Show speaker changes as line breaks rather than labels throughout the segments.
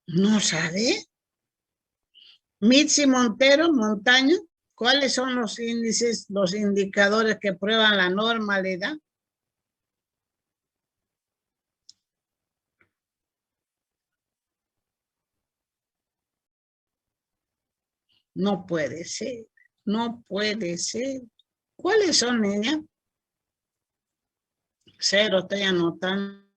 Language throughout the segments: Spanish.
¿No sabe? Mitzi Montero, Montaño, ¿cuáles son los índices, los indicadores que prueban la normalidad? No puede ser, no puede ser. ¿Cuáles son, niña? Cero, estoy anotando.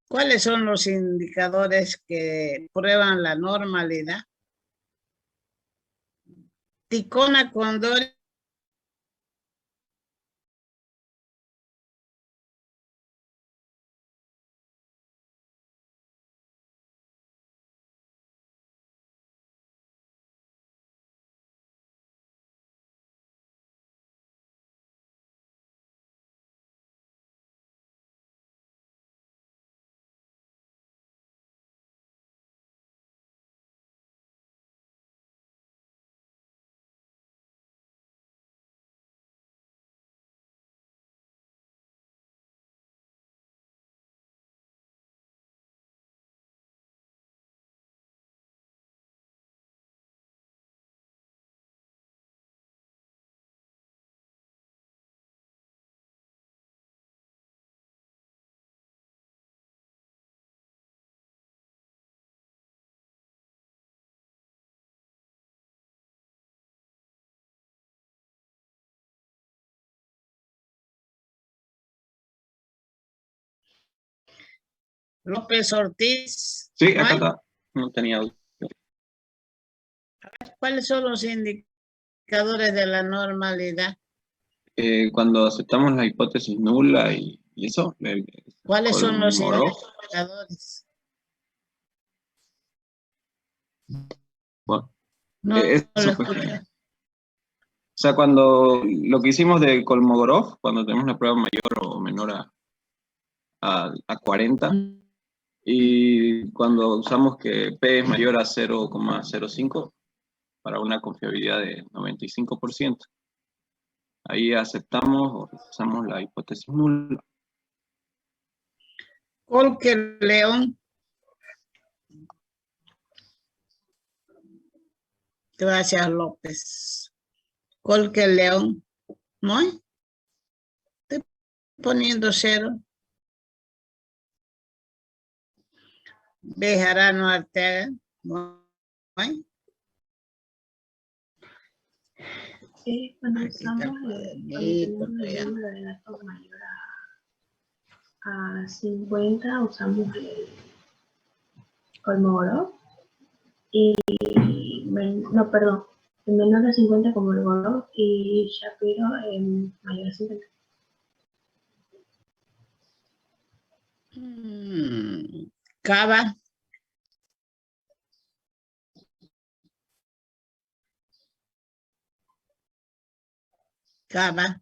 ¿Cuáles son los indicadores que prueban la normalidad? Ticona Condori. López Ortiz.
Sí, acá está. No tenía audio.
¿Cuáles son los indicadores de la normalidad?
Cuando aceptamos la hipótesis nula y eso.
¿Cuáles son los
Kolmogorov.
indicadores?
Bueno,
No
eso
lo
pues.
escuché.
O sea, cuando lo que hicimos de Kolmogorov, cuando tenemos una prueba mayor o menor a 40, y cuando usamos que P es mayor a 0,05 para una confiabilidad de 95%, ahí aceptamos o rechazamos la hipótesis nula.
Colque León. Gracias, López. Colque León. ¿No? Estoy poniendo 0. Bejarano Arteaga. ¿No?
Cuando usamos el número de datos mayor a 50, usamos el Kolmogorov y no, perdón, en menor de 50 como el Kolmogorov y Shapiro en mayor de 50.
Cava. Cava.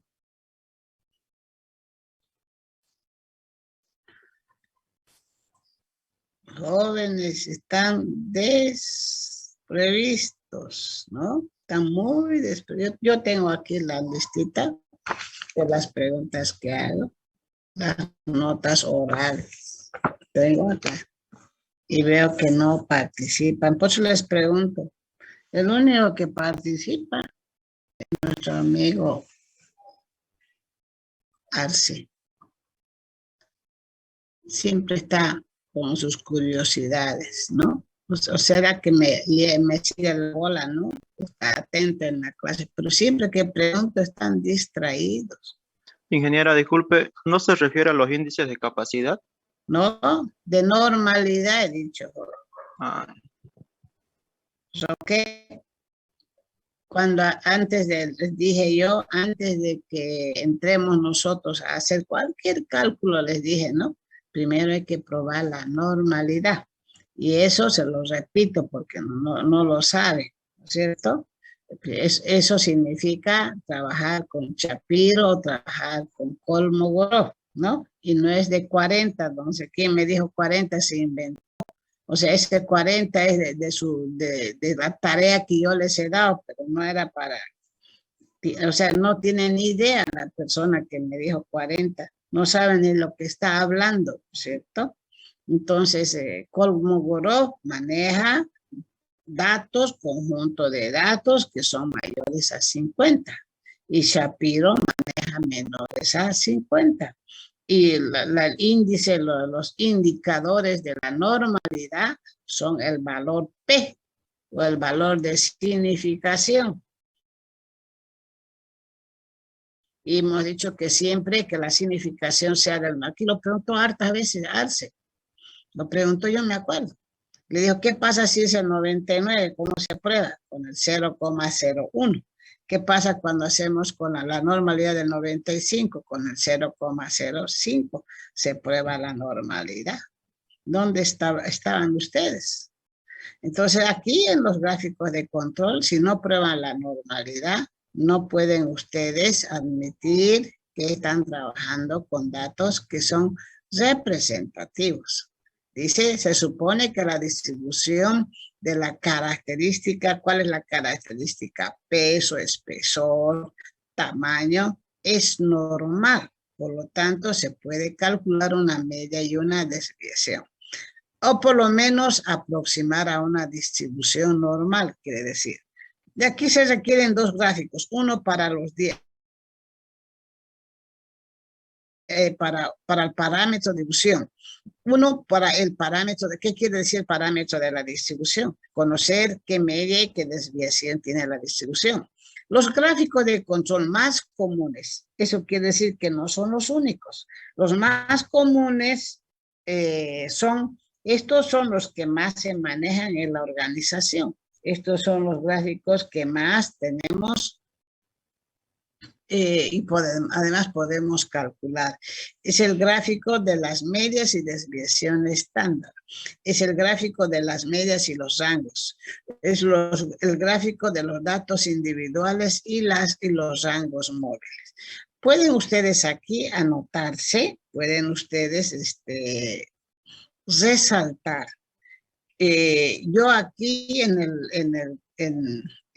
Jóvenes están desprevistos, ¿no? Están muy desprevistos. Yo tengo aquí la listita de las preguntas que hago, las notas orales. Tengo acá. Y veo que no participan. Por eso les pregunto. El único que participa es nuestro amigo Arce. Siempre está con sus curiosidades, ¿no? O será que me sigue la bola, ¿no? Está atenta en la clase, pero siempre que pregunto están distraídos.
Ingeniera, disculpe, ¿no se refiere a los índices de capacidad?
No, de normalidad he dicho.
Ah.
¿Ok? Cuando les dije yo, antes de que entremos nosotros a hacer cualquier cálculo, les dije, ¿no? Primero hay que probar la normalidad. Y eso se lo repito porque no lo sabe, ¿no es cierto? Eso significa trabajar con Shapiro, trabajar con Kolmogorov, ¿no? Y no es de 40, entonces, ¿quién me dijo 40 se inventó? O sea, ese 40 es de la tarea que yo les he dado, pero no era para, o sea, no tiene ni idea la persona que me dijo 40. no sabe ni lo que está hablando, ¿cierto? Entonces, Kolmogorov maneja datos, conjunto de datos que son mayores a 50 y Shapiro maneja menores a 50. Y el índice, los indicadores de la normalidad son el valor P o el valor de significación. Y hemos dicho que siempre que la significación sea del... Aquí lo pregunto hartas veces, Arce. Lo pregunto yo, me acuerdo. Le digo, ¿qué pasa si es el 99? ¿Cómo se prueba? Con el 0,01. ¿Qué pasa cuando hacemos con la normalidad del 95? Con el 0,05 se prueba la normalidad. ¿Dónde estaban ustedes? Entonces aquí en los gráficos de control, si no prueban la normalidad, no pueden ustedes admitir que están trabajando con datos que son representativos. Dice, se supone que la distribución de la característica, ¿cuál es la característica? Peso, espesor, tamaño, es normal. Por lo tanto, se puede calcular una media y una desviación. O por lo menos aproximar a una distribución normal, quiere decir. De aquí se requieren dos gráficos, uno para los días. Para el parámetro de distribución. Uno para el parámetro de, ¿qué quiere decir el parámetro de la distribución? Conocer qué media y qué desviación tiene la distribución. Los gráficos de control más comunes, eso quiere decir que no son los únicos. Los más comunes estos son los que más se manejan en la organización. Estos son los gráficos que más tenemos y además podemos calcular. Es el gráfico de las medias y desviaciones estándar. Es el gráfico de las medias y los rangos. Es el gráfico de los datos individuales y los rangos móviles. Pueden ustedes aquí anotarse, pueden ustedes resaltar. Yo aquí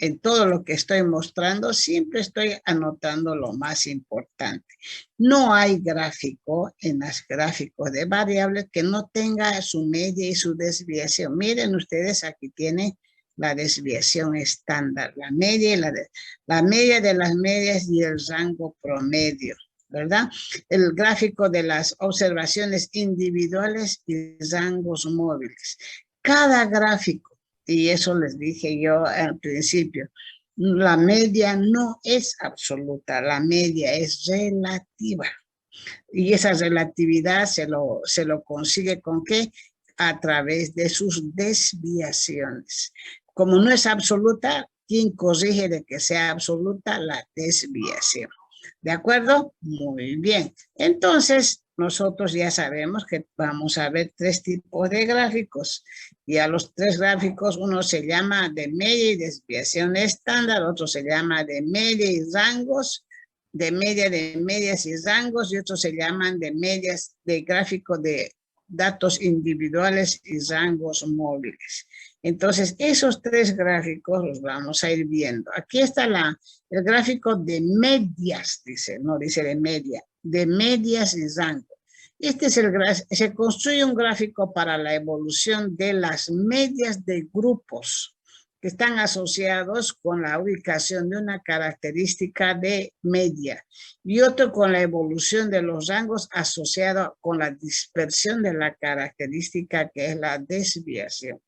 en todo lo que estoy mostrando, siempre estoy anotando lo más importante. No hay gráfico en los gráficos de variables que no tenga su media y su desviación. Miren ustedes, aquí tiene la desviación estándar, la media de las medias y el rango promedio, ¿verdad? El gráfico de las observaciones individuales y rangos móviles. Cada gráfico, y eso les dije yo al principio, la media no es absoluta, la media es relativa. Y esa relatividad se lo consigue ¿con qué? A través de sus desviaciones. Como no es absoluta, ¿quién corrige de que sea absoluta? La desviación. ¿De acuerdo? Muy bien. Entonces, nosotros ya sabemos que vamos a ver tres tipos de gráficos. Y a los tres gráficos, uno se llama de media y desviación estándar, otro se llama de media y rangos, de medias y rangos, y otros se llaman de medias, de gráfico de datos individuales y rangos móviles. Entonces, esos tres gráficos los vamos a ir viendo. Aquí está el gráfico de medias, dice, no dice de media, de medias y rangos. Se construye un gráfico para la evolución de las medias de grupos que están asociados con la ubicación de una característica de media y otro con la evolución de los rangos asociado con la dispersión de la característica que es la desviación.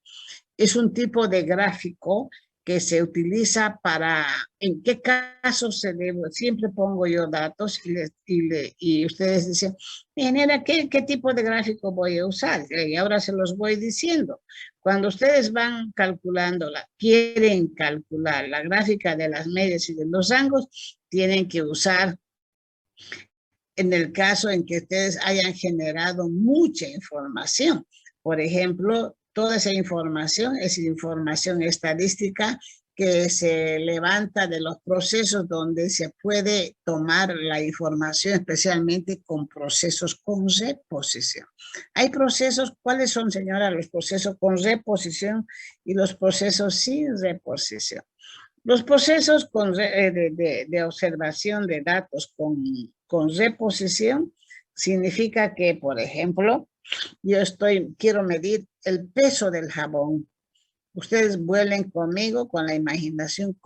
Es un tipo de gráfico que se utiliza para, ¿en qué casos se debe? Siempre pongo yo datos y ustedes dicen, genera, ¿qué tipo de gráfico voy a usar? Y ahora se los voy diciendo. Cuando ustedes van calculando, quieren calcular la gráfica de las medias y de los rangos, tienen que usar, en el caso en que ustedes hayan generado mucha información. Por ejemplo, toda esa información es información estadística que se levanta de los procesos donde se puede tomar la información, especialmente con procesos con reposición. Hay procesos, ¿cuáles son, señora? Los procesos con reposición y los procesos sin reposición. Los procesos de observación de datos con reposición Significa que, por ejemplo, quiero medir el peso del jabón. Ustedes vuelen conmigo con la imaginación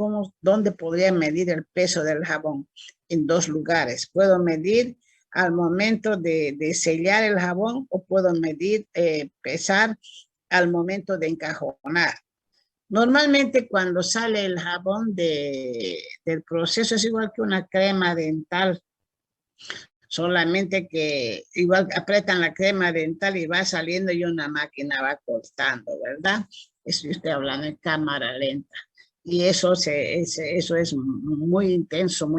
dónde podría medir el peso del jabón. En 2 lugares. Puedo medir al momento de sellar el jabón o puedo medir, pesar al momento de encajonar. Normalmente cuando sale el jabón del proceso es igual que una crema dental. Solamente que igual apretan la crema dental y va saliendo y una máquina va cortando, ¿verdad? Eso estoy hablando en cámara lenta. Y eso es muy intenso,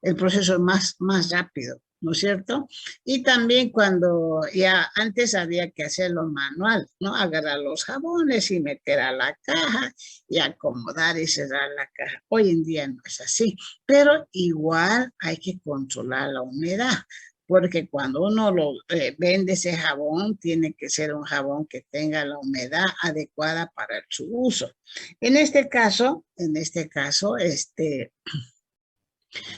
el proceso es más rápido, ¿no es cierto? Y también cuando ya antes había que hacerlo manual, ¿no? Agarrar los jabones y meter a la caja y acomodar y cerrar la caja. Hoy en día no es así, pero igual hay que controlar la humedad, porque cuando uno vende ese jabón, tiene que ser un jabón que tenga la humedad adecuada para su uso. En este caso,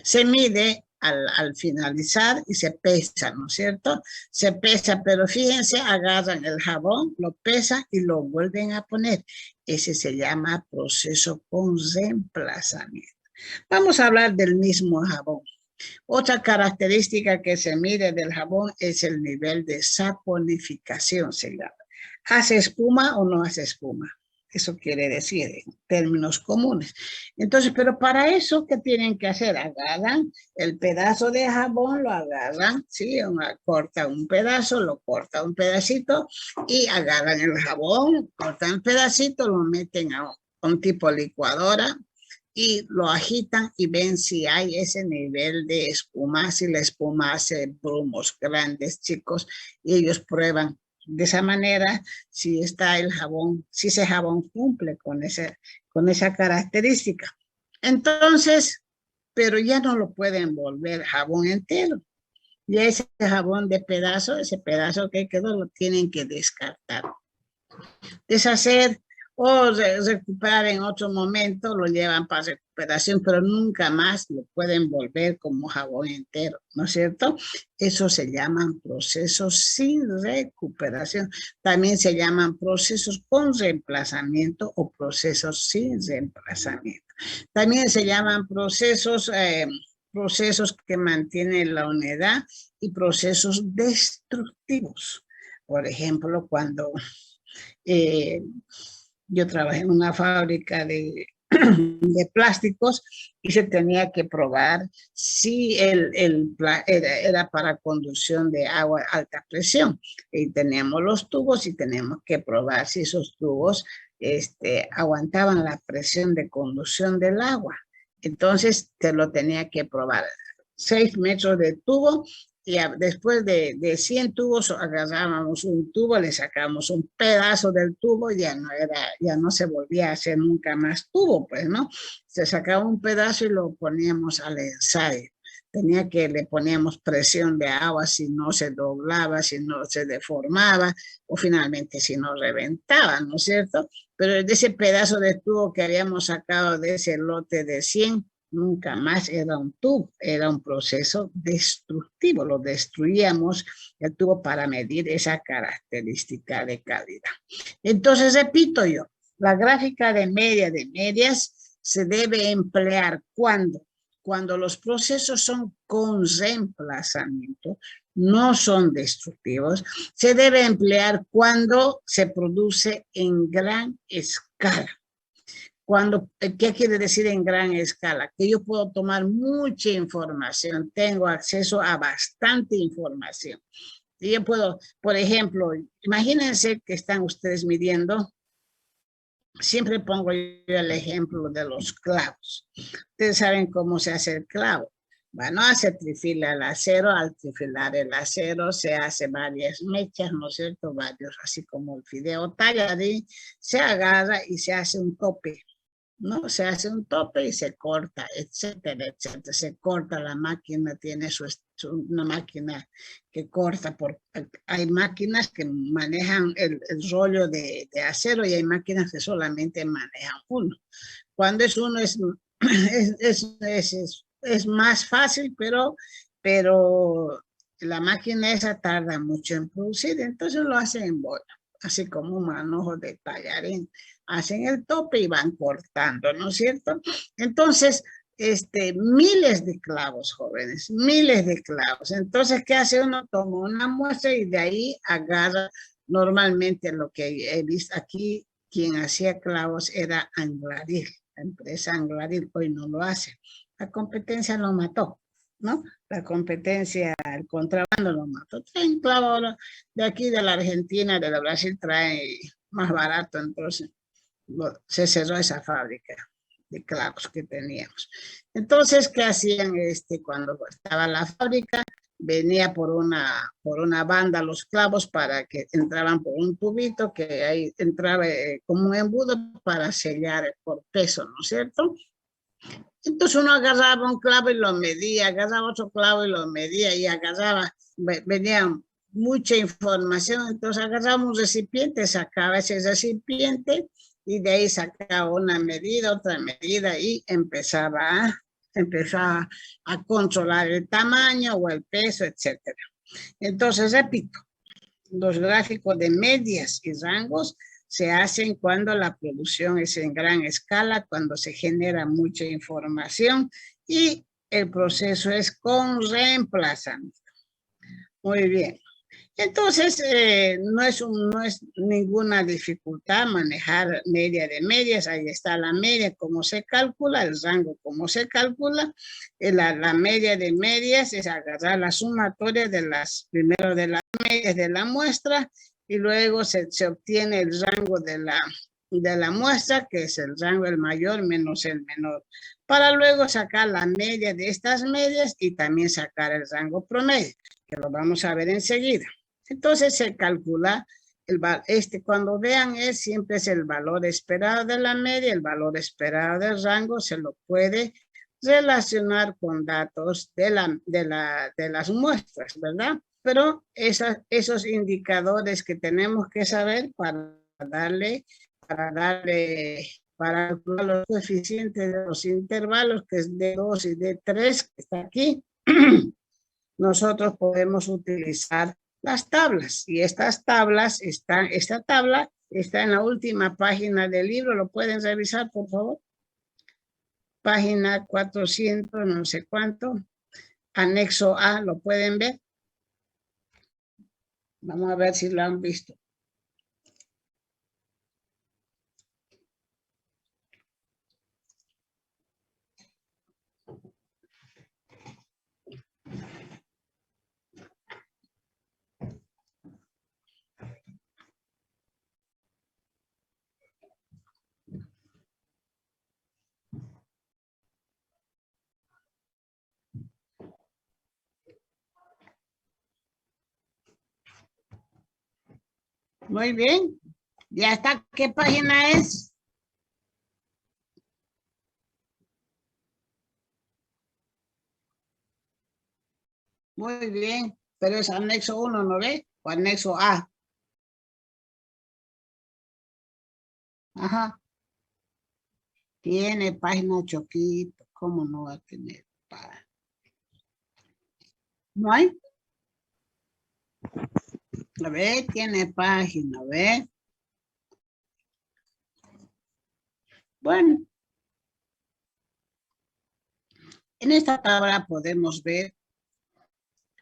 se mide al finalizar y se pesa, ¿no es cierto? Se pesa, pero fíjense, agarran el jabón, lo pesan y lo vuelven a poner. Ese se llama proceso con reemplazamiento. Vamos a hablar del mismo jabón. Otra característica que se mide del jabón es el nivel de saponificación, se llama. ¿Hace espuma o no hace espuma? Eso quiere decir en términos comunes. Entonces, pero para eso, ¿qué tienen que hacer? Agarran el pedazo de jabón, lo agarran, ¿sí? Cortan un pedazo, lo cortan un pedacito y agarran el jabón, cortan el pedacito, lo meten a un tipo licuadora y lo agitan y ven si hay ese nivel de espuma, si la espuma hace grumos grandes, chicos, y ellos prueban de esa manera si está el jabón, si ese jabón cumple con esa característica. Entonces, pero ya no lo pueden volver jabón entero. Ya ese jabón de pedazo, ese pedazo que quedó, lo tienen que descartar. Deshacer o recuperar en otro momento, lo llevan para recuperación, pero nunca más lo pueden volver como jabón entero, ¿no es cierto? Eso se llaman procesos sin recuperación. También se llaman procesos con reemplazamiento o procesos sin reemplazamiento. También se llaman procesos que mantienen la humedad y procesos destructivos. Por ejemplo, cuando yo trabajé en una fábrica de plásticos y se tenía que probar si era para conducción de agua a alta presión. Y teníamos los tubos y teníamos que probar si esos tubos aguantaban la presión de conducción del agua. Entonces te lo tenía que probar. 6 metros de tubo. Y después de 100 tubos agarrábamos un tubo, le sacábamos un pedazo del tubo, ya no se volvía a hacer nunca más tubo, pues, ¿no? Se sacaba un pedazo y lo poníamos al ensayo. Le poníamos presión de agua si no se doblaba, si no se deformaba, o finalmente si no reventaba, ¿no es cierto? Pero de ese pedazo de tubo que habíamos sacado de ese lote de 100, nunca más era un tubo, era un proceso destructivo, lo destruíamos el tubo para medir esa característica de calidad. Entonces, repito yo, la gráfica de medias se debe emplear cuando los procesos son con reemplazamiento, no son destructivos, se debe emplear cuando se produce en gran escala. ¿Qué quiere decir en gran escala? Que yo puedo tomar mucha información, tengo acceso a bastante información. Y yo puedo, por ejemplo, imagínense que están ustedes midiendo, siempre pongo yo el ejemplo de los clavos. Ustedes saben cómo se hace el clavo. Bueno, se trifila el acero, al trifilar el acero se hace varias mechas, ¿no es cierto? Varios, así como el fideo talladín, se agarra y se hace un tope. ¿No? Se hace un tope y se corta, etcétera, etcétera. Se corta la máquina, tiene una máquina que corta. Hay máquinas que manejan el rollo de acero y hay máquinas que solamente manejan uno. Cuando es uno es más fácil, pero pero la máquina esa tarda mucho en producir, entonces lo hacen en bola, así como un manojo de tallarín. Hacen el tope y van cortando, ¿no es cierto? Entonces, miles de clavos, jóvenes, miles de clavos. Entonces, ¿qué hace uno? Toma una muestra y de ahí agarra normalmente lo que he visto aquí. Quien hacía clavos era Anglaril, la empresa Anglaril, hoy no lo hace. La competencia lo mató, ¿no? La competencia, el contrabando lo mató. Traen clavos de aquí, de la Argentina, de la Brasil, traen más barato, entonces se cerró esa fábrica de clavos que teníamos. Entonces, ¿qué hacían cuando estaba la fábrica? Venía por una banda los clavos para que entraban por un tubito que ahí entraba como un embudo para sellar por peso, ¿no es cierto? Entonces uno agarraba un clavo y lo medía, agarraba otro clavo y lo medía y agarraba, venía mucha información, entonces agarraba un recipiente, sacaba ese recipiente y de ahí sacaba una medida, otra medida y empezaba a controlar el tamaño o el peso, etc. Entonces, repito, los gráficos de medias y rangos se hacen cuando la producción es en gran escala, cuando se genera mucha información y el proceso es con reemplazamiento. Muy bien. Entonces, no es ninguna dificultad manejar media de medias. Ahí está la media, cómo se calcula, el rango, cómo se calcula. La media de medias es agarrar la sumatoria primero de las medias de la muestra y luego se obtiene el rango de la muestra, que es el rango el mayor menos el menor, para luego sacar la media de estas medias y también sacar el rango promedio, que lo vamos a ver enseguida. Entonces se calcula, cuando vean siempre es el valor esperado de la media, el valor esperado del rango, se lo puede relacionar con datos de las muestras, ¿verdad? Pero esos indicadores que tenemos que saber para calcular los coeficientes de los intervalos, que es D2 y D3, que está aquí, nosotros podemos utilizar las tablas, y esta tabla está en la última página del libro, lo pueden revisar, por favor. Página 400, no sé cuánto, anexo A, ¿lo pueden ver? Vamos a ver si lo han visto. Muy bien. ¿Ya está? ¿Qué página es? Muy bien. Pero es anexo 1, ¿no ve? O anexo A. Ajá. Tiene página choquito. ¿Cómo no va a tener página? ¿No hay? A ver, tiene página, ¿ve? Bueno. En esta tabla podemos ver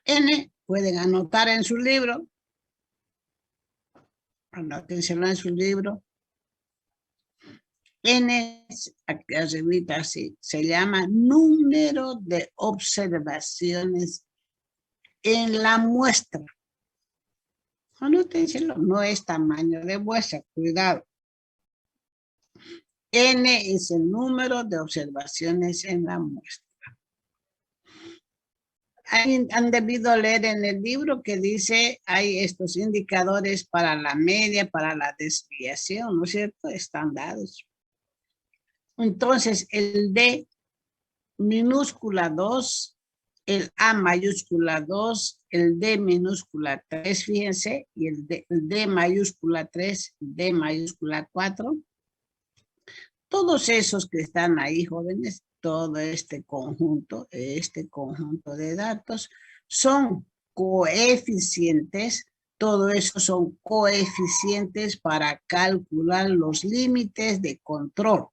N, pueden anotar en su libro. Anótenselo en su libro. N, aquí arribita así, se llama número de observaciones en la muestra. Anótenselo, no es tamaño de muestra, cuidado. N es el número de observaciones en la muestra. Han debido leer en el libro que dice, hay estos indicadores para la media, para la desviación, ¿no es cierto? Están dados. Entonces, el D minúscula 2, el A mayúscula 2, el D minúscula 3, fíjense, y el D mayúscula 3, D mayúscula 4. Todos esos que están ahí, jóvenes, todo este conjunto de datos son coeficientes. Todo eso son coeficientes para calcular los límites de control,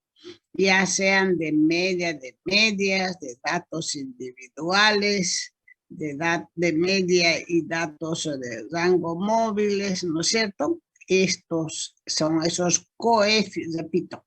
ya sean de medias, de datos individuales, de media y datos de rango móviles, ¿no es cierto? Estos son esos coeficientes, repito,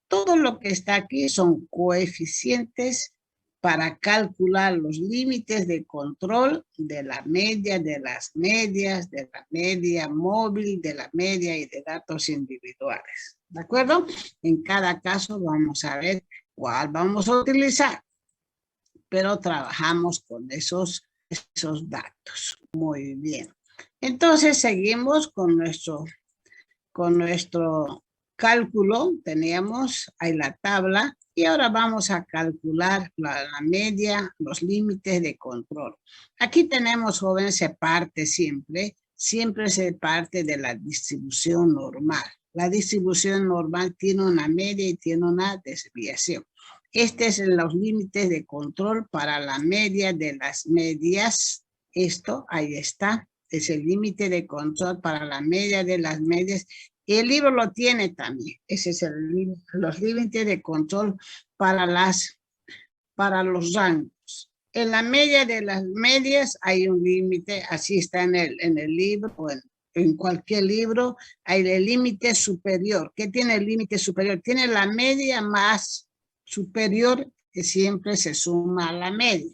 todo lo que está aquí son coeficientes para calcular los límites de control de la media, de las medias, de la media móvil, de la media y de datos individuales. ¿De acuerdo? En cada caso vamos a ver cuál vamos a utilizar, pero trabajamos con esos datos. Muy bien. Entonces seguimos con nuestro cálculo. Teníamos ahí la tabla y ahora vamos a calcular la media, los límites de control. Aquí tenemos, jóvenes, se parte siempre se parte de la distribución normal. La distribución normal tiene una media y tiene una desviación. Este es los límites de control para la media de las medias. Esto, ahí está, es el límite de control para la media de las medias. El libro lo tiene también. Ese es los límites de control para los rangos. En la media de las medias hay un límite, así está en el libro, o en cualquier libro, hay el límite superior. ¿Qué tiene el límite superior? Tiene la media más superior, que siempre se suma a la media.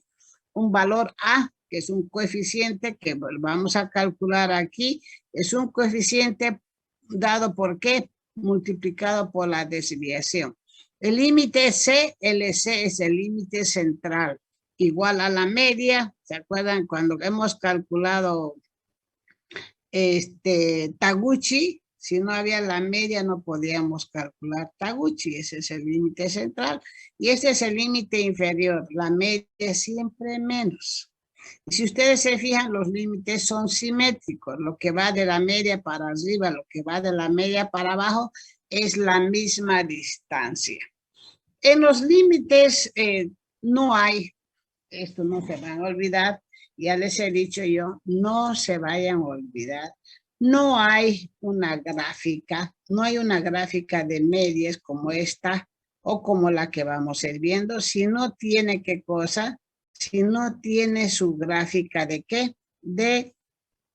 Un valor A, que es un coeficiente que vamos a calcular aquí, es un coeficiente dado por qué, multiplicado por la desviación. El límite C, LC, es el límite central, igual a la media. ¿Se acuerdan cuando hemos calculado Taguchi? Si no había la media no podíamos calcular Taguchi. Ese es el límite central y ese es el límite inferior. La media siempre menos. Si ustedes se fijan, los límites son simétricos. Lo que va de la media para arriba, lo que va de la media para abajo, es la misma distancia. En los límites no hay, esto no se van a olvidar, ya les he dicho yo, no se vayan a olvidar. No hay una gráfica, no hay una gráfica de medias como esta o como la que vamos a ir viendo, si no tiene qué cosa, si no tiene su gráfica de qué, de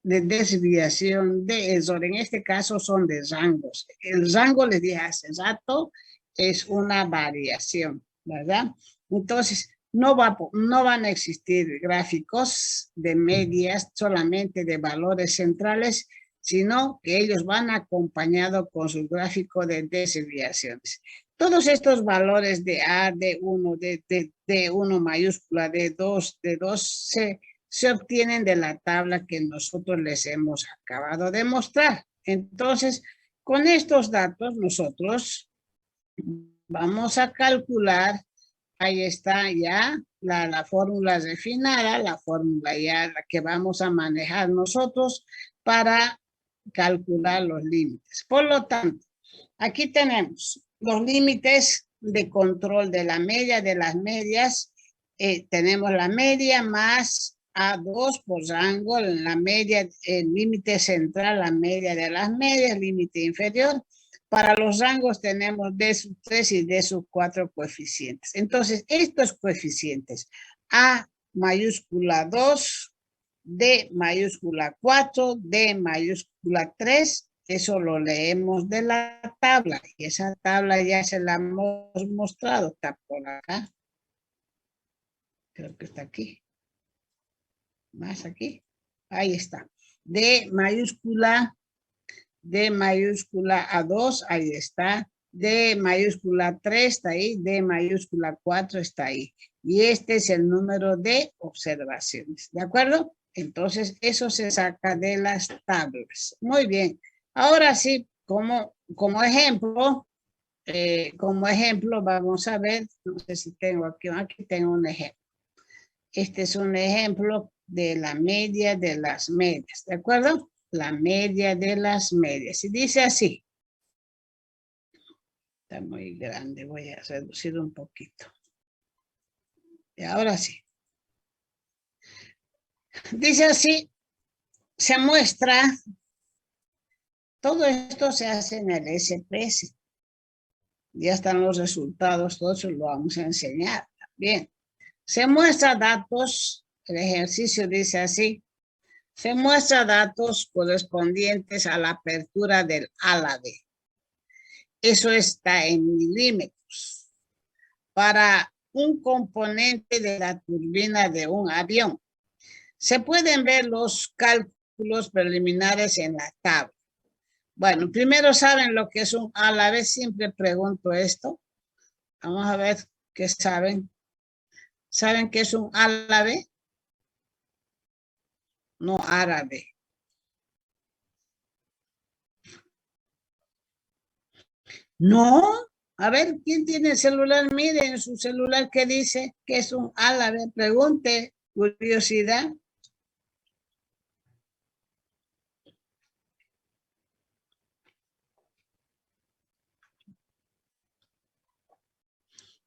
desviación, de error. En este caso son de rangos. El rango, les dije hace rato, es una variación, ¿verdad? Entonces, no van a existir gráficos de medias solamente de valores centrales, sino que ellos van acompañados con su gráfico de desviaciones. Todos estos valores de A, de 1, de 1 mayúscula, de 2, se obtienen de la tabla que nosotros les hemos acabado de mostrar. Entonces, con estos datos nosotros vamos a calcular, ahí está ya la fórmula refinada, la fórmula ya la que vamos a manejar nosotros para calcular los límites. Por lo tanto, aquí tenemos los límites de control de la media, de las medias. Tenemos la media más A2 por rango, la media, el límite central, la media de las medias, límite inferior. Para los rangos tenemos D sub 3 y D sub 4 coeficientes. Entonces, estos coeficientes, A mayúscula 2, D mayúscula 4, D mayúscula 3, eso lo leemos de la tabla. Y esa tabla ya se la hemos mostrado, está por acá. Creo que está aquí. Más aquí. Ahí está. D mayúscula A2, ahí está. D mayúscula 3 está ahí. D mayúscula 4 está ahí. Y este es el número de observaciones. ¿De acuerdo? Entonces, eso se saca de las tablas. Muy bien. Ahora sí, como ejemplo, vamos a ver, no sé si tengo aquí tengo un ejemplo. Este es un ejemplo de la media de las medias, ¿de acuerdo? La media de las medias. Y dice así. Está muy grande, voy a reducir un poquito. Y ahora sí. Dice así, se muestra, todo esto se hace en el SPS. Ya están los resultados, todo eso lo vamos a enseñar también. Se muestra datos, el ejercicio dice así, se muestra datos correspondientes a la apertura del ala B. Eso está en milímetros. Para un componente de la turbina de un avión. Se pueden ver los cálculos preliminares en la tabla. Bueno, primero saben lo que es un árabe, siempre pregunto esto. Vamos a ver qué saben. ¿Saben qué es un árabe? No árabe. No. A ver, ¿quién tiene el celular? Mire en su celular qué dice que es un árabe. Pregunte, curiosidad.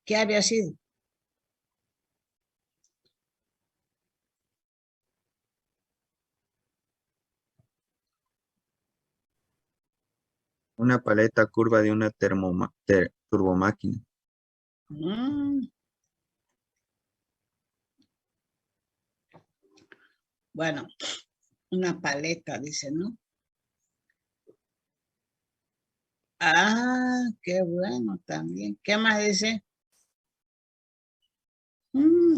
¿Qué había sido?
Una paleta curva de una turbomáquina.
Bueno, una paleta, dice, ¿no? Ah, qué bueno también. ¿Qué más dice?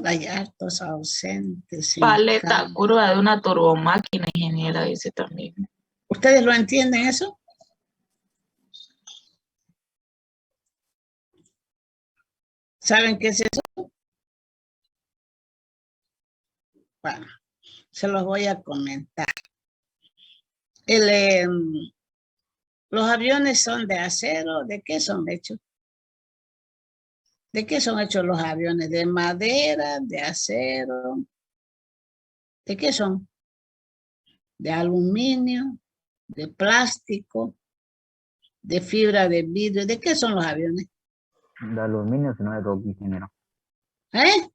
Hay hartos ausentes.
Paleta curva de una turbomáquina, ingeniera, dice también.
¿Ustedes lo entienden eso? ¿Saben qué es eso? Bueno, se los voy a comentar. Los aviones son de acero. ¿De qué son hechos? ¿De qué son hechos los aviones? ¿De madera? ¿De acero? ¿De qué son? ¿De aluminio? ¿De plástico? ¿De fibra de vidrio? ¿De qué son los aviones?
De aluminio, si no me equivoco, ingeniero.
¿Eh?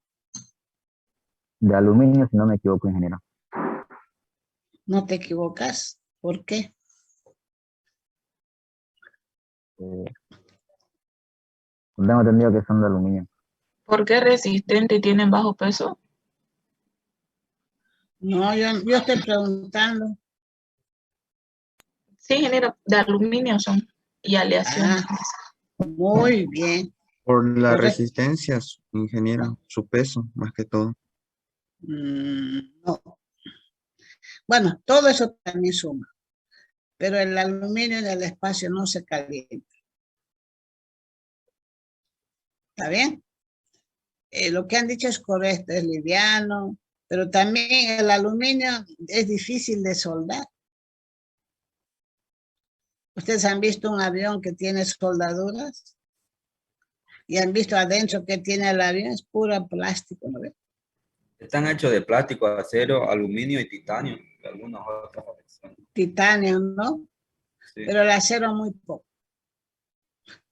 De aluminio, si no me equivoco, ingeniero.
No te equivocas. ¿Por qué?
Tengo entendido que son de aluminio.
¿Por qué resistente y tienen bajo peso?
No, yo estoy preguntando.
Sí, ingeniero, de aluminio son y aleación.
Muy bien.
Por la
Correcto.
resistencia, ingeniero, su peso, más que todo.
No. Bueno, todo eso también suma. Pero el aluminio en el espacio no se calienta. ¿Está bien? Lo que han dicho es correcto, es liviano, pero también el aluminio es difícil de soldar. ¿Ustedes han visto un avión que tiene soldaduras? ¿Y han visto adentro que tiene el avión? Es puro plástico, ¿no ves?
Están hechos de plástico, acero, aluminio y titanio. Y algunas otras opciones.
Titanio, ¿no?
Sí.
Pero el acero muy poco.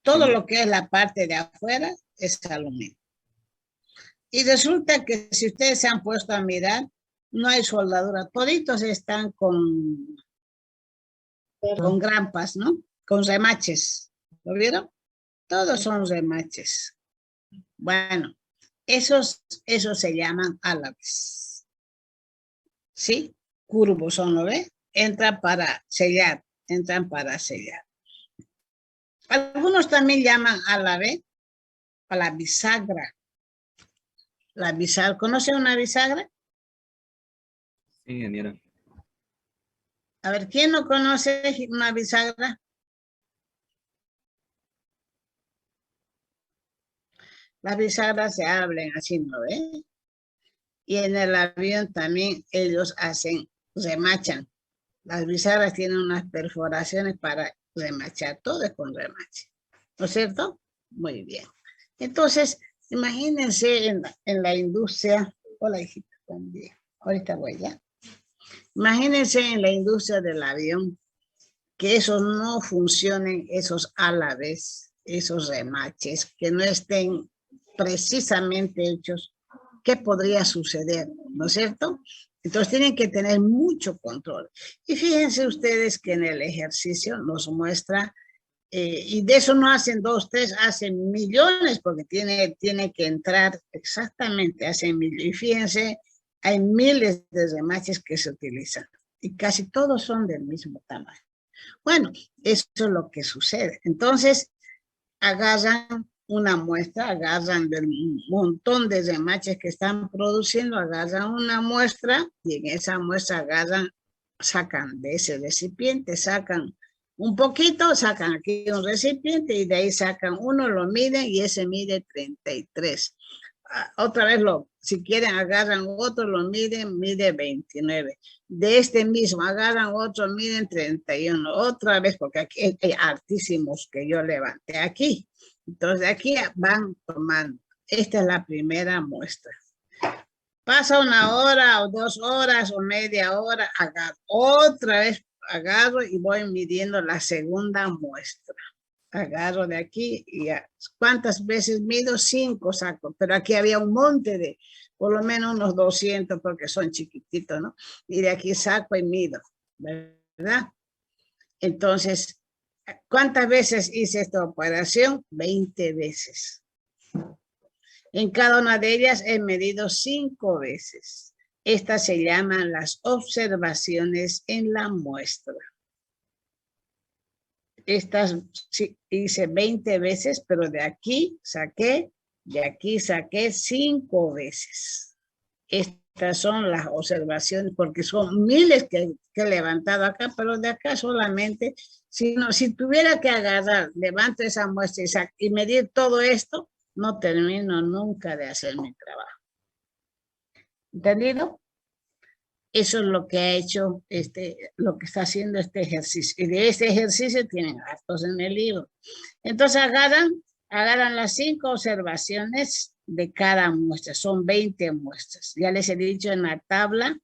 Todo
Sí.
lo que es la parte de afuera es aluminio. Y resulta que si ustedes se han puesto a mirar, no hay soldadura. Toditos están con grampas, ¿no? Con remaches. ¿Lo vieron? Todos son remaches. Bueno, esos se llaman álabes. ¿Sí? Curvos son, ¿lo ve? Entran para sellar. Algunos también llaman álabe a la bisagra. La bisagra, ¿conoce una bisagra?
Sí, ingeniero.
A ver, ¿quién no conoce una bisagra? Las bisagras se abren así, ¿no ve? Y en el avión también ellos remachan. Las bisagras tienen unas perforaciones para remachar, todo es con remache. ¿No es cierto? Muy bien. Entonces, imagínense en la industria. Hola, hijita, buen día. Ahorita voy ya. Imagínense en la industria del avión que esos no funcionen, esos álabes, esos remaches que no estén precisamente hechos, ¿qué podría suceder? ¿No es cierto? Entonces tienen que tener mucho control. Y fíjense ustedes que en el ejercicio nos muestra, y de eso no hacen 2, 3, hacen millones, porque tiene que entrar exactamente, hacen millones. Y fíjense, hay miles de remaches que se utilizan, y casi todos son del mismo tamaño. Bueno, eso es lo que sucede. Entonces, agarran una muestra, agarran del montón de remaches que están produciendo, agarran una muestra y en esa muestra agarran, sacan de ese recipiente, sacan un poquito, sacan aquí un recipiente y de ahí sacan uno, lo miden y ese mide 33. Otra vez, si quieren agarran otro, lo miden, mide 29. De este mismo agarran otro, miden 31. Otra vez, porque aquí hay altísimos que yo levanté aquí. Entonces aquí van tomando. Esta es la primera muestra. Pasa 1 hora o 2 horas o media hora, agarro. Otra vez agarro y voy midiendo la segunda muestra. Agarro de aquí y ¿cuántas veces mido? 5 saco, pero aquí había un monte de por lo menos unos 200 porque son chiquititos, ¿no? Y de aquí saco y mido, ¿verdad? Entonces, ¿cuántas veces hice esta operación? 20 veces. En cada una de ellas he medido 5 veces. Estas se llaman las observaciones en la muestra. Estas sí, hice 20 veces, pero de aquí saqué 5 veces. Estas son las observaciones, porque son miles que he levantado acá, pero de acá solamente, si tuviera que agarrar, levanto esa muestra y medir todo esto, no termino nunca de hacer mi trabajo. ¿Entendido? Eso es lo que ha hecho, lo que está haciendo este ejercicio. Y de este ejercicio tienen hartos en el libro. Entonces agarran las 5 observaciones de cada muestra. Son 20 muestras. Ya les he dicho en la tabla,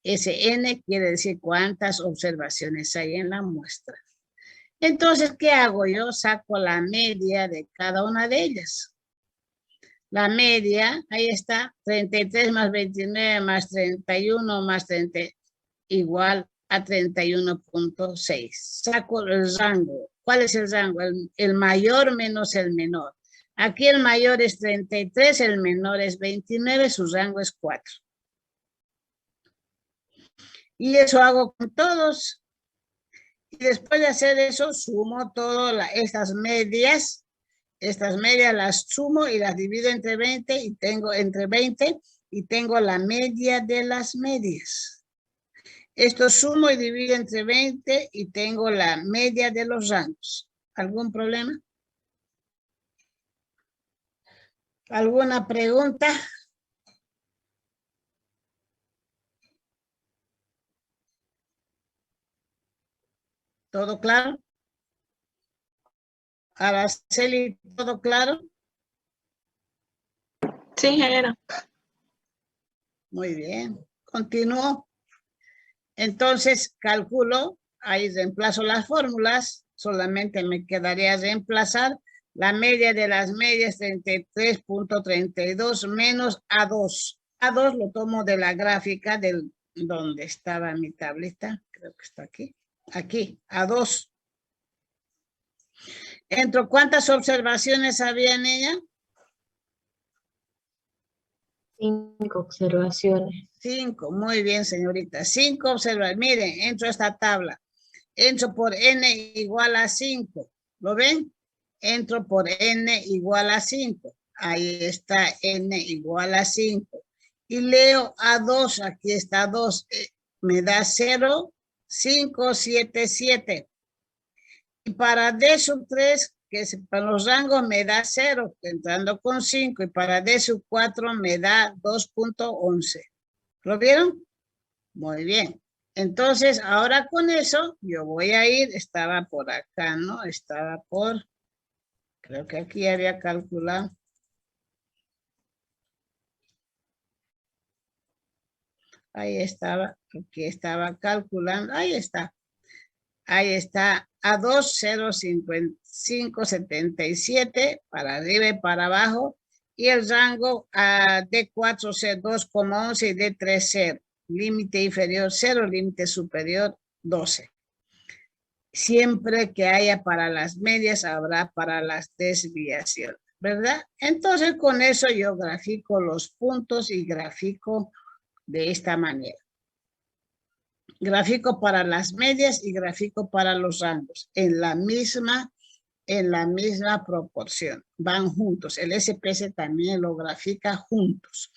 SN quiere decir cuántas observaciones hay en la muestra. Entonces, ¿qué hago yo? Saco la media de cada una de ellas. La media, ahí está, 33 más 29 más 31 más 30, igual a 31.6. Saco el rango. ¿Cuál es el rango? El mayor menos el menor. Aquí el mayor es 33, el menor es 29, su rango es 4. Y eso hago con todos. Y después de hacer eso, sumo todas estas medias. Estas medias las sumo y las divido entre 20 y tengo entre 20 y tengo la media de las medias. Esto sumo y divido entre 20 y tengo la media de los rangos. ¿Algún problema? ¿Alguna pregunta? ¿Todo claro? Araceli, ¿todo claro?
Sí, ingeniero.
Muy bien. Continúo. Entonces, calculo, ahí reemplazo las fórmulas, solamente me quedaría reemplazar la media de las medias 33.32 menos A2. A2 lo tomo de la gráfica donde estaba mi tableta, creo que está aquí. Aquí, A2. Entro, ¿cuántas observaciones había en ella?
5 observaciones.
5, muy bien, señorita. 5 observaciones. Miren, entro a esta tabla. Entro por n igual a 5. ¿Lo ven? Entro por n igual a 5. Ahí está n igual a 5. Y leo A2, aquí está 2. Me da 0, 5, 7, 7. Y para D sub 3, que es para los rangos, me da 0, entrando con 5. Y para D sub 4 me da 2.11. ¿Lo vieron? Muy bien. Entonces, ahora con eso, yo voy a ir, estaba por acá, ¿no? Estaba por, creo que aquí había calculado. Ahí estaba, aquí estaba calculando, ahí está. Ahí está a 2,055,77 para arriba y para abajo, y el rango a D4, C2,11 y D3, 0. Límite inferior 0, límite superior 12. Siempre que haya para las medias, habrá para las desviaciones, ¿verdad? Entonces, con eso yo grafico los puntos y grafico de esta manera. Gráfico para las medias y gráfico para los rangos en la misma proporción, van juntos. El SPS también lo grafica juntos.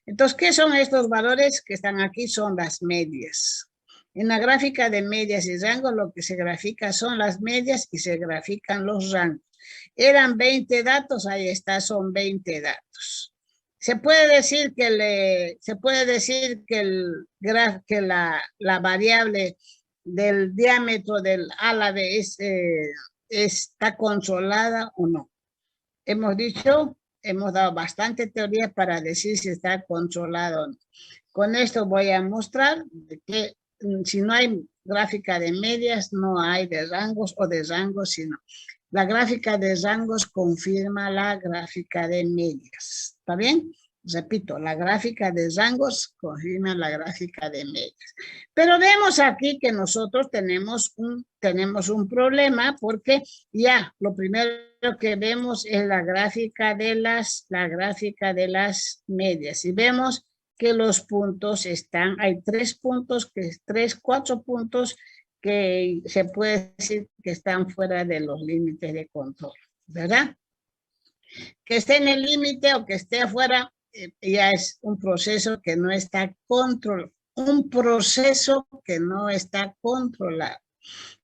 Entonces, ¿qué son estos valores que están aquí? Son las medias. En la gráfica de medias y rangos lo que se grafica son las medias y se grafican los rangos. Eran 20 datos, ahí está, son 20 datos. Se puede decir que la variable del diámetro del álabe está controlada o no. Hemos dado bastante teoría para decir si está controlado o no. Con esto voy a mostrar que si no hay gráfica de medias, no hay de rangos, o de rangos, sino la gráfica de rangos confirma la gráfica de medias. ¿Está bien? Repito, la gráfica de rangos confirma la gráfica de medias. Pero vemos aquí que nosotros tenemos un problema, porque ya lo primero que vemos es la gráfica de las medias. Y vemos que los puntos hay 4 puntos que se puede decir que están fuera de los límites de control, ¿verdad? Que esté en el límite o que esté afuera, ya es un proceso que no está controlado.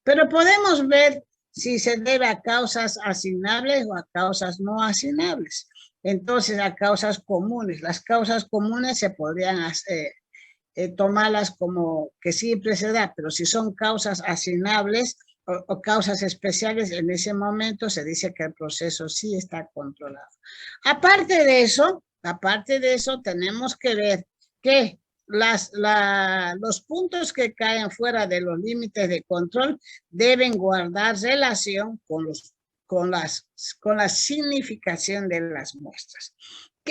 Pero podemos ver si se debe a causas asignables o a causas no asignables. Entonces, a causas comunes. Las causas comunes se podrían tomarlas como que siempre se da, pero si son causas asignables o causas especiales, en ese momento se dice que el proceso sí está controlado. Aparte de eso, tenemos que ver que los puntos que caen fuera de los límites de control deben guardar relación con la significación de las muestras.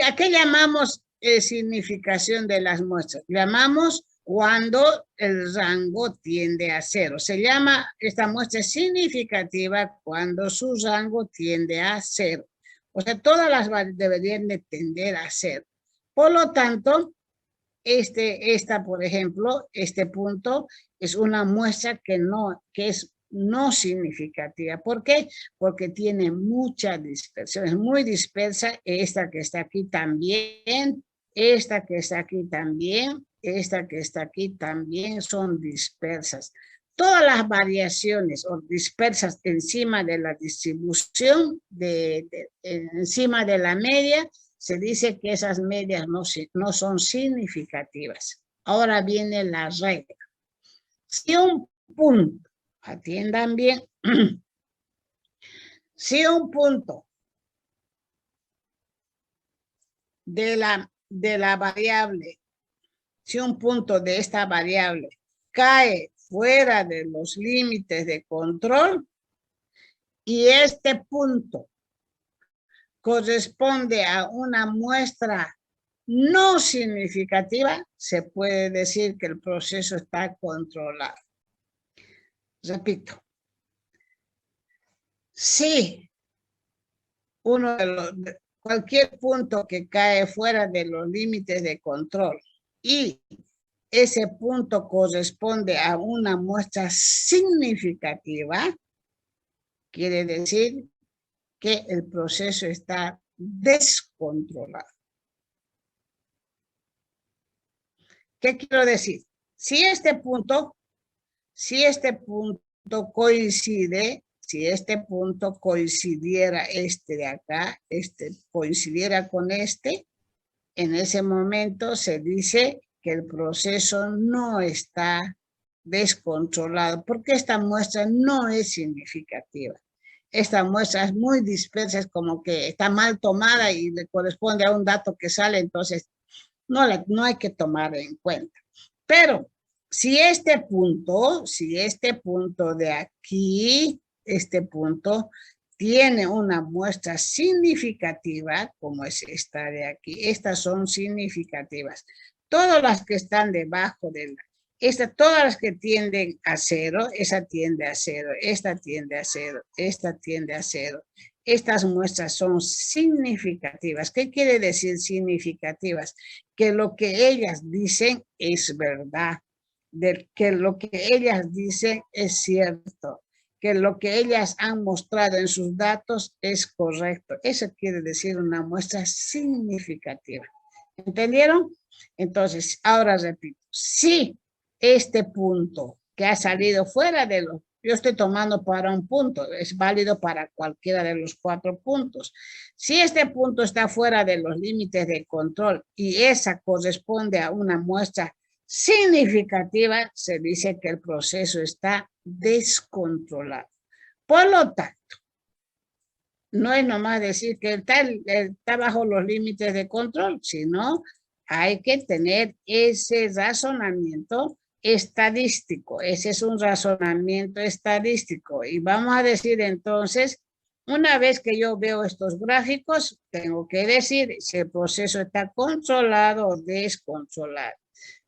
¿A qué llamamos significación de las muestras? Llamamos cuando el rango tiende a 0. Se llama esta muestra significativa cuando su rango tiende a 0. O sea, todas las deberían de tender a 0. Por lo tanto, por ejemplo, este punto es una muestra que es no significativa. ¿Por qué? Porque tiene mucha dispersión. Es muy dispersa. Esta que está aquí también, esta que está aquí también, esta que está aquí también son dispersas. Todas las variaciones o dispersas encima de la distribución, encima de la media, se dice que esas medias no son significativas. Ahora viene la regla. Si un punto, atiendan bien, si un punto de la variable, si un punto de esta variable cae fuera de los límites de control y este punto corresponde a una muestra no significativa, se puede decir que el proceso está controlado. Repito, si cualquier punto que cae fuera de los límites de control y ese punto corresponde a una muestra significativa, quiere decir que el proceso está descontrolado. ¿Qué quiero decir? Si este punto coincide, si este punto coincidiera de acá, coincidiera con en ese momento se dice que el proceso no está descontrolado, porque esta muestra no es significativa. Esta muestra es muy dispersa, es como que está mal tomada y le corresponde a un dato que sale, entonces no hay que tomar en cuenta. Pero si este punto de aquí, este punto, tiene una muestra significativa, como es esta de aquí, estas son significativas. Todas las que están debajo de todas las que tienden a 0, esa tiende a 0, esta tiende a 0, esta tiende a 0. Estas muestras son significativas. ¿Qué quiere decir significativas? Que lo que ellas dicen es verdad, que lo que ellas dicen es cierto, que lo que ellas han mostrado en sus datos es correcto. Eso quiere decir una muestra significativa. ¿Entendieron? Entonces, ahora repito, si este punto que ha salido fuera de los, yo estoy tomando para un punto, es válido para cualquiera de los 4 puntos. Si este punto está fuera de los límites de control y esa corresponde a una muestra significativa, se dice que el proceso está descontrolado. Por lo tanto, no es nomás decir que está bajo los límites de control, sino hay que tener ese razonamiento estadístico. Ese es un razonamiento estadístico. Y vamos a decir entonces, una vez que yo veo estos gráficos, tengo que decir si el proceso está controlado o descontrolado.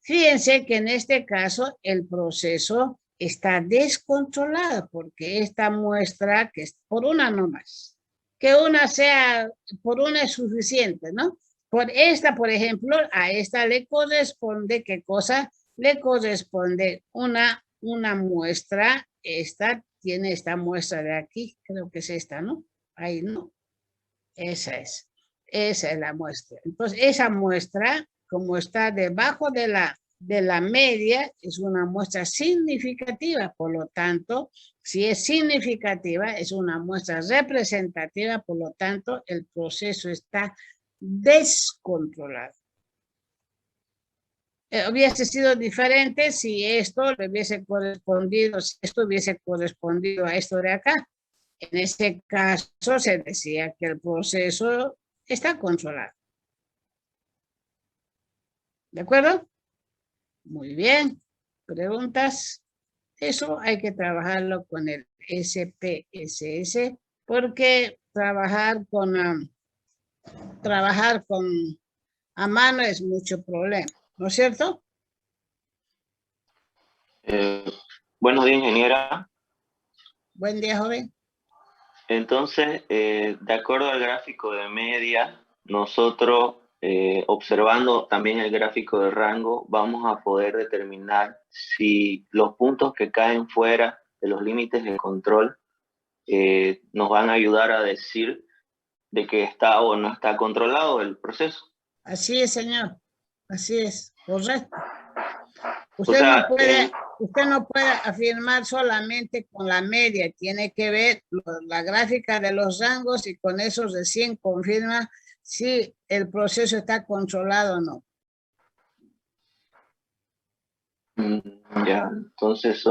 Fíjense que en este caso el proceso está descontrolado porque esta muestra, que es por una nomás, que una sea, por una es suficiente, ¿no? Por esta, por ejemplo, a esta le corresponde, ¿qué cosa? Le corresponde una muestra, esta tiene esta muestra de aquí, creo que es esta, ¿no? Ahí no, esa es la muestra. Entonces, esa muestra, como está debajo de la media, es una muestra significativa, por lo tanto, si es significativa, es una muestra representativa, por lo tanto, el proceso está descontrolado. Hubiese sido diferente si esto le hubiese correspondido, si esto hubiese correspondido a esto de acá. En ese caso se decía que el proceso está controlado. ¿De acuerdo? Muy bien. ¿Preguntas? Eso hay que trabajarlo con el SPSS porque trabajar con a mano es mucho problema, ¿no es cierto?
Buenos días, ingeniera.
Buen día, joven.
Entonces, de acuerdo al gráfico de media, nosotros, observando también el gráfico de rango, vamos a poder determinar si los puntos que caen fuera de los límites de control nos van a ayudar a decir de que está o no está controlado el proceso.
Así es, señor. Así es, correcto.
O sea,
Usted no puede afirmar solamente con la media, tiene que ver la gráfica de los rangos y con eso recién confirma si el proceso está controlado o no.
Ya, entonces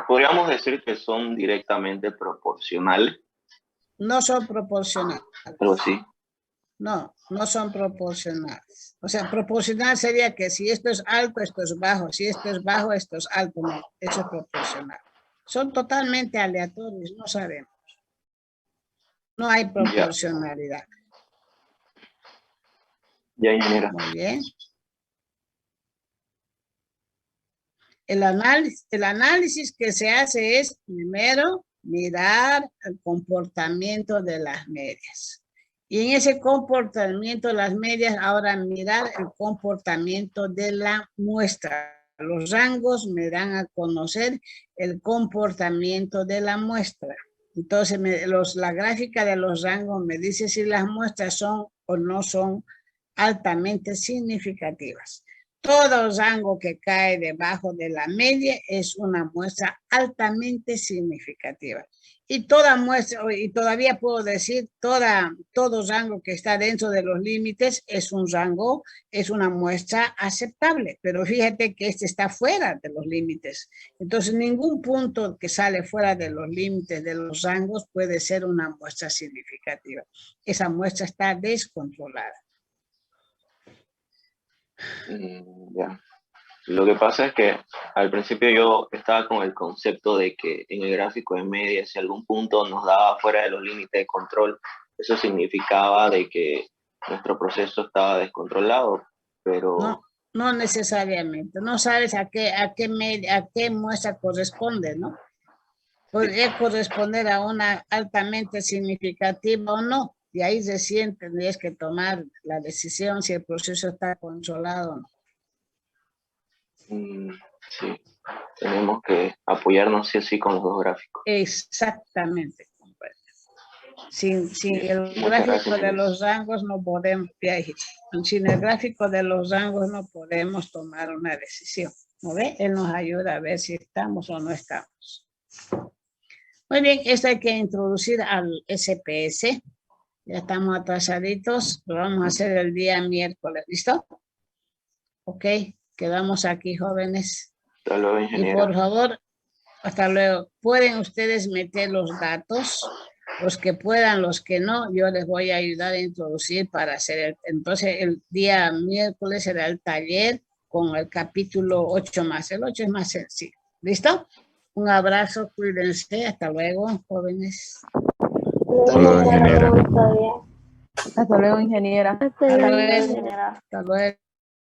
podríamos decir que son directamente proporcionales.
No son proporcionales.
Algo así.
No, no son proporcionales. O sea, proporcional sería que si esto es alto, esto es bajo. Si esto es bajo, esto es alto. No, eso es proporcional. Son totalmente aleatorios, no sabemos. No hay proporcionalidad.
Ya, ingeniera.
Muy bien. El análisis que se hace es primero mirar el comportamiento de las medias. Y en ese comportamiento de las medias, ahora mirar el comportamiento de la muestra. Los rangos me dan a conocer el comportamiento de la muestra. Entonces, la gráfica de los rangos me dice si las muestras son o no son altamente significativas. Todo rango que cae debajo de la media es una muestra altamente significativa. Y toda muestra, y todavía puedo decir, todo rango que está dentro de los límites es un rango, es una muestra aceptable. Pero fíjate que este está fuera de los límites. Entonces, ningún punto que sale fuera de los límites de los rangos puede ser una muestra significativa. Esa muestra está descontrolada.
Ya. Lo que pasa es que al principio yo estaba con el concepto de que en el gráfico de media, si algún punto nos daba fuera de los límites de control, eso significaba de que nuestro proceso estaba descontrolado, pero...
No, no necesariamente. No sabes a qué muestra corresponde, ¿no? Podría corresponder a una altamente significativa o no. Y ahí recién tendrías que tomar la decisión si el proceso está controlado o no.
Sí, tenemos que apoyarnos sí o sí con los dos gráficos.
Exactamente. Sin el
Muchas
gráfico
gracias,
de
Inés.
los rangos no podemos, sin el gráfico de los rangos no podemos tomar una decisión. ¿No ve? Él nos ayuda a ver si estamos o no estamos. Muy bien, esto hay que introducir al SPS. Ya estamos atrasaditos, lo vamos a hacer el día miércoles, ¿listo? Ok, quedamos aquí, jóvenes.
Hasta luego,
Y
ingeniera.
por favor, hasta luego. ¿Pueden ustedes meter los datos? Los que puedan, los que no, yo les voy a ayudar a introducir para hacer entonces el día miércoles será el taller con el capítulo 8 más. El 8 es más sencillo. ¿Listo? Un abrazo, cuídense. Hasta luego, jóvenes.
Hasta luego, ingeniera.
Hasta luego, ingeniera.
Hasta luego,
luego.
ingeniera.
Hasta luego.